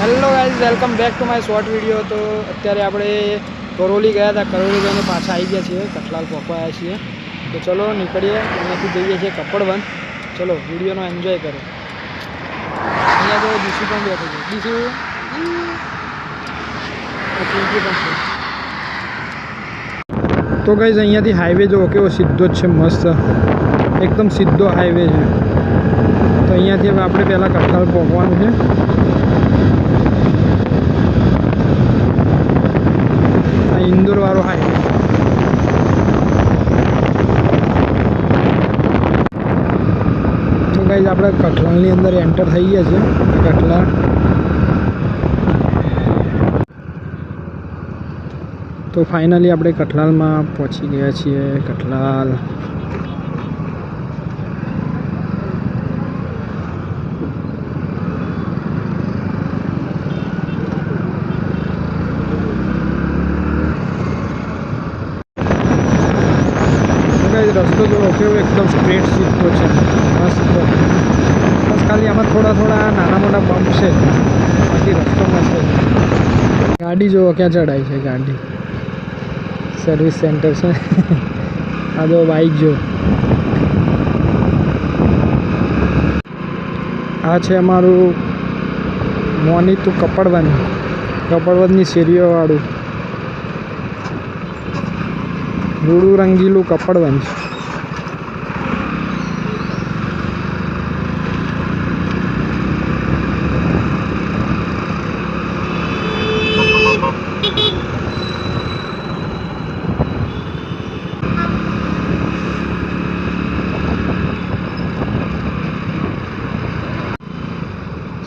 Hello guys, welcome back to my short video. तो अत्यारे આપણે કરોલી ગયા હતા, કરોલી જઈને પાછા આવી ગયા છીએ, કઠલાલ પહોંચ્યા છીએ। તો ચલો નીકળીએ, અહીંયાથી જઈએ છીએ કપડવન। ચલો વિડીયોનો એન્જોય કરો। અહીંયા તો દીશુ પણ બેઠો છે, દીશુ પણ છે। તો ગાઈસ અહીંયાથી હાઈવે જો કેવો સીધો જ છે, મસ્ત એકદમ સીધો હાઈવે છે। તો અહીંયાથી હવે આપણે પહેલાં કઠલાલ પહોંચવાનું છે। इंदौर वालों हाईवे। तो गाइस આપણે કઠલાલની અંદર એન્ટર થઈ ગયા છે। કઠલાલ તો ફાઇનલી આપણે કઠલાલમાં પહોંચી ગયા છીએ। કઠલાલ रस्तो जो होके वो एकदम स्ट्रेट सीधो है, मस्त। बस खाली आम थोड़ा थोड़ा नाना मोटा बम्प है, बाकी रस्तो मस्त है। गाड़ी जो क्या चढ़ाई है, गाड़ी सर्विस सेंटर से। आ जो बाइक जो आ है अमरु मोनीतु कपड़वन, कपड़वननी शेरीओ वाळू रूडू रंगीलू कपड़वन।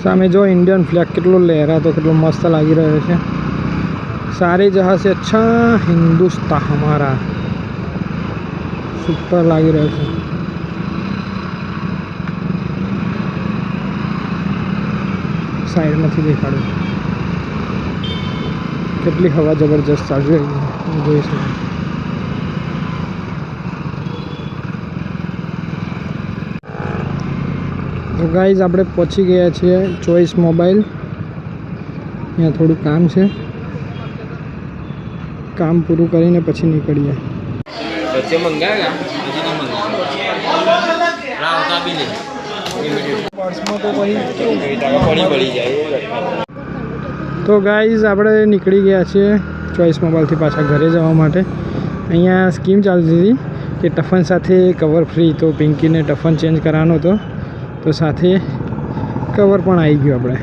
सामे जो इंडियन फ्लैग केटलो लहरा तो केटलो मस्त लागी रह्यो छे। सारे जहाँ से अच्छा हिंदुस्तान हमारा सुपर लागी रह्यो छे। साइड में देखाड़ो केटली हवा जबरदस्त चाली रही है, जोई शको। तो गाइज આપણે પહોંચી ગયા છીએ ચોઈસ મોબાઈલ। यहाँ थोड़ू काम है, काम पूरू करीने पछी निकळीए। तो गाइज આપણે નીકળી ગયા છીએ ચોઈસ મોબાઈલથી પાછા ઘરે જવા માટે। અહીંયા સ્કીમ ચાલતી હતી કે ટફન સાથે કવર ફ્રી, તો પિંકીને ટફન ચેન્જ કરવાનો હતો, તો સાથે કવર પણ આવી ગયું આપણે।